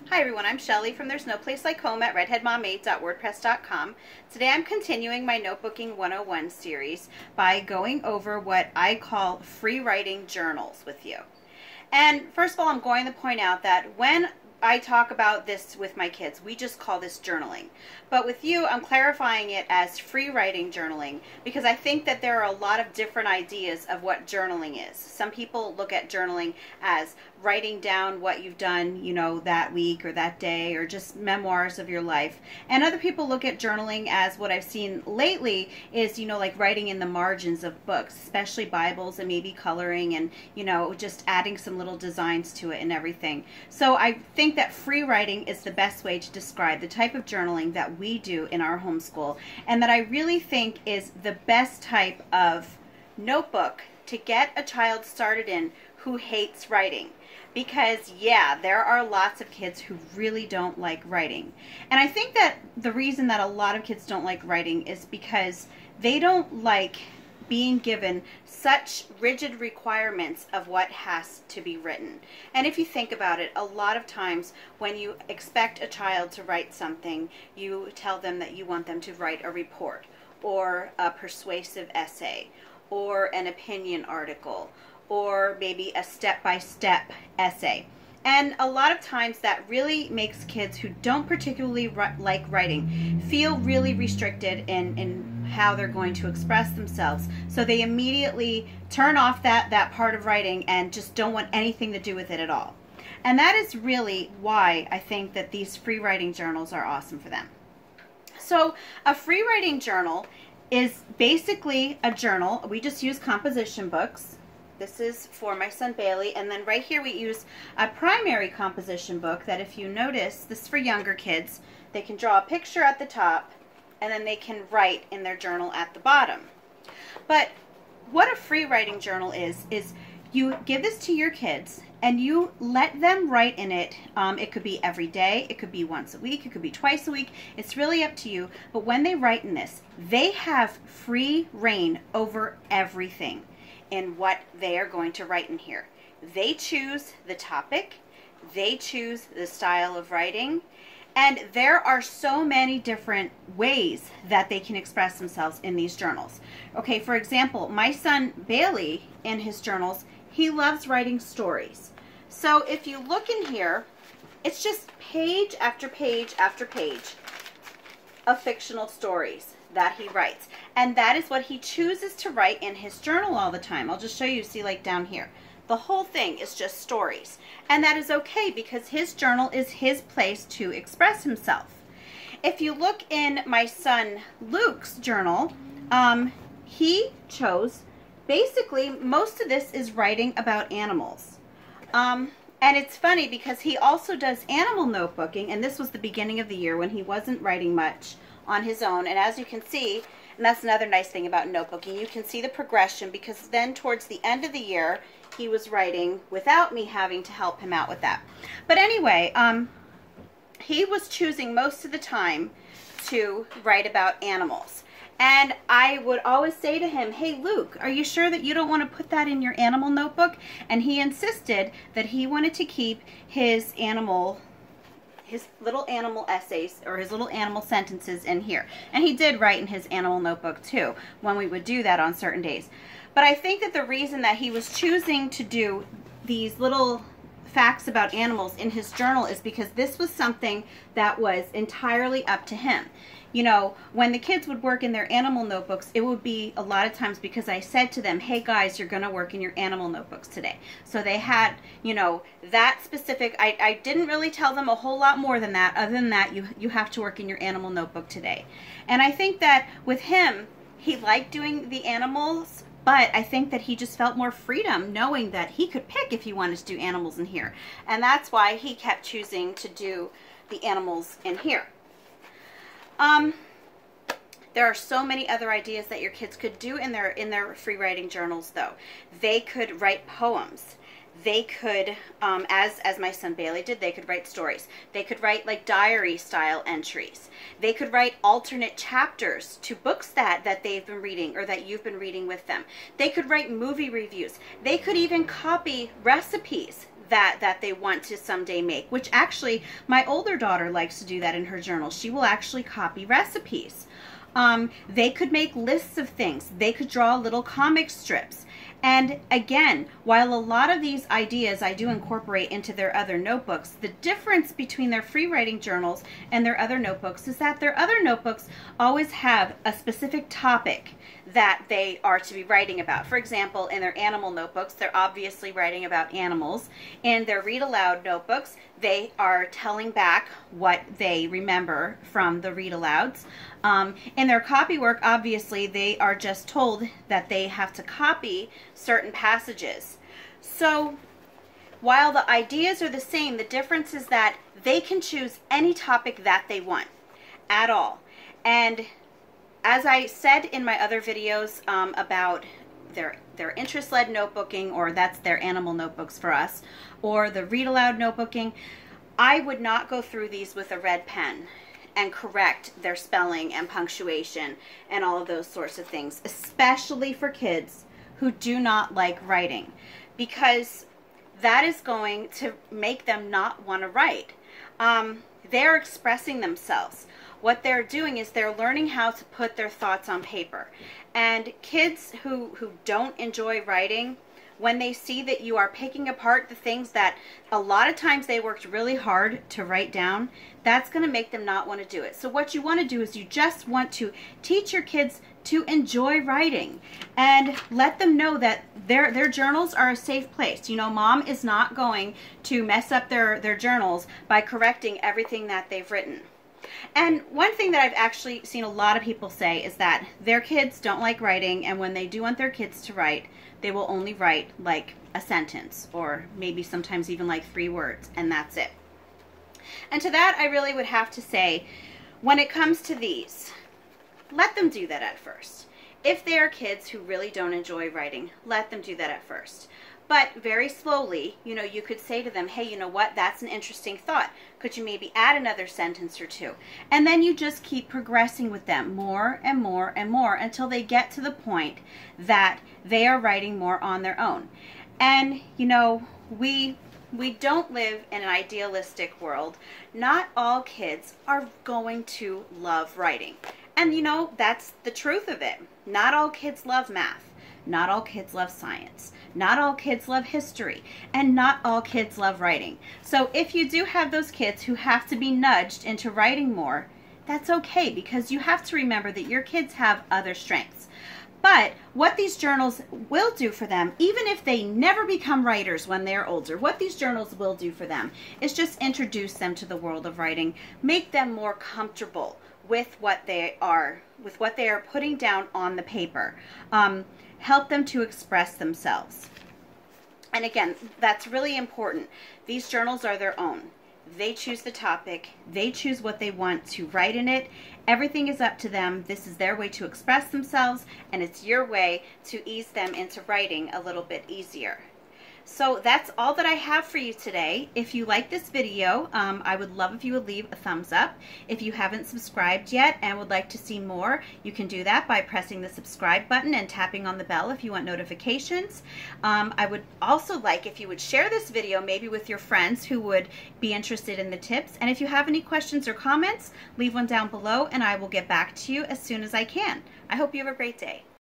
Hi everyone, I'm Shelly from There's No Place Like Home at redheadmom8.wordpress.com. Today I'm continuing my Notebooking 101 series by going over what I call free writing journals with you. And first of all, I'm going to point out that when I talk about this with my kids, we just call this journaling. But with you, I'm clarifying it as free writing journaling because I think that there are a lot of different ideas of what journaling is. Some people look at journaling as writing down what you've done, that week or that day, or just memoirs of your life. And other people look at journaling as what I've seen lately is, like writing in the margins of books, especially Bibles, and maybe coloring and, just adding some little designs to it and everything. So I think that free writing is the best way to describe the type of journaling that we do in our homeschool, and that I really think is the best type of notebook to get a child started in who hates writing. Because yeah, there are lots of kids who really don't like writing. And I think that the reason that a lot of kids don't like writing is because they don't like being given such rigid requirements of what has to be written. And if you think about it, a lot of times when you expect a child to write something, you tell them that you want them to write a report or a persuasive essay or an opinion article or maybe a step-by-step essay. And a lot of times that really makes kids who don't particularly like writing feel really restricted in how they're going to express themselves. So they immediately turn off that part of writing and just don't want anything to do with it at all. And that is really why I think that these free writing journals are awesome for them. So a free writing journal is basically a journal. We just use composition books. This is for my son Bailey, and then right here we use a primary composition book that, if you notice, this is for younger kids. They can draw a picture at the top and then they can write in their journal at the bottom. But what a free writing journal is you give this to your kids and you let them write in it. It could be every day, it could be once a week, it could be twice a week. It's really up to you. But when they write in this, they have free reign over everything in what they are going to write in here. They choose the topic, they choose the style of writing, and there are so many different ways that they can express themselves in these journals. Okay, for example, my son Bailey, in his journals, he loves writing stories. So if you look in here, it's just page after page after page of fictional stories that he writes. And that is what he chooses to write in his journal all the time. I'll just show you, see, like down here. The whole thing is just stories. And that is okay because his journal is his place to express himself. If you look in my son Luke's journal, he chose, basically, most of this is writing about animals. And it's funny because he also does animal notebooking, and this was the beginning of the year when he wasn't writing much on his own. And as you can see, and that's another nice thing about notebooking, you can see the progression, because then towards the end of the year he was writing without me having to help him out with that. But anyway, he was choosing most of the time to write about animals. And I would always say to him, hey Luke, are you sure that you don't want to put that in your animal notebook? And he insisted that he wanted to keep his little animal essays or his little animal sentences in here. And he did write in his animal notebook too, when we would do that on certain days. But I think that the reason that he was choosing to do these little facts about animals in his journal is because this was something that was entirely up to him. When the kids would work in their animal notebooks, it would be a lot of times because I said to them, hey guys, you're going to work in your animal notebooks today. So they had, that specific, I didn't really tell them a whole lot more than that. Other than that, you have to work in your animal notebook today. And I think that with him, he liked doing the animals, but I think that he just felt more freedom knowing that he could pick if he wanted to do animals in here. And that's why he kept choosing to do the animals in here. There are so many other ideas that your kids could do in their free writing journals though. They could write poems. They could, as my son Bailey did, they could write stories. They could write like diary style entries. They could write alternate chapters to books that they've been reading or that you've been reading with them. They could write movie reviews. They could even copy recipes that they want to someday make, which actually my older daughter likes to do that in her journal. She will actually copy recipes. They could make lists of things. They could draw little comic strips. And again, while a lot of these ideas I do incorporate into their other notebooks, the difference between their free writing journals and their other notebooks is that their other notebooks always have a specific topic that they are to be writing about. For example, in their animal notebooks, they're obviously writing about animals. In their read aloud notebooks, they are telling back what they remember from the read alouds. In their copy work, obviously, they are just told that they have to copy certain passages. So while the ideas are the same, the difference is that they can choose any topic that they want at all. And as I said in my other videos about their interest-led notebooking, or that's their animal notebooks for us, or the read-aloud notebooking, I would not go through these with a red pen and correct their spelling and punctuation and all of those sorts of things, especially for kids who do not like writing, because that is going to make them not want to write. They're expressing themselves. What they're doing is they're learning how to put their thoughts on paper. And kids who don't enjoy writing, when they see that you are picking apart the things that a lot of times they worked really hard to write down, that's going to make them not want to do it. So what you want to do is you just want to teach your kids to enjoy writing and let them know that their journals are a safe place. You know, mom is not going to mess up their journals by correcting everything that they've written. And one thing that I've actually seen a lot of people say is that their kids don't like writing, and when they do want their kids to write, they will only write like a sentence, or maybe sometimes even like 3 words, and that's it. And to that, I really would have to say, when it comes to these, let them do that at first. If they are kids who really don't enjoy writing, let them do that at first. But very slowly, you know, you could say to them, hey, you know what, that's an interesting thought. Could you maybe add another sentence or 2? And then you just keep progressing with them more and more and more until they get to the point that they are writing more on their own. And, you know, we don't live in an idealistic world. Not all kids are going to love writing. And, you know, that's the truth of it. Not all kids love math. Not all kids love science. Not all kids love history. And not all kids love writing. So if you do have those kids who have to be nudged into writing more, that's okay, because you have to remember that your kids have other strengths. But what these journals will do for them, even if they never become writers when they're older, what these journals will do for them is just introduce them to the world of writing, make them more comfortable with what they are putting down on the paper. Help them to express themselves. And again, that's really important. These journals are their own. They choose the topic. They choose what they want to write in it. Everything is up to them. This is their way to express themselves, and it's your way to ease them into writing a little bit easier. So that's all that I have for you today. If you like this video, I would love if you would leave a thumbs up. If you haven't subscribed yet and would like to see more, you can do that by pressing the subscribe button and tapping on the bell if you want notifications. I would also like if you would share this video maybe with your friends who would be interested in the tips. And if you have any questions or comments, leave one down below and I will get back to you as soon as I can. I hope you have a great day.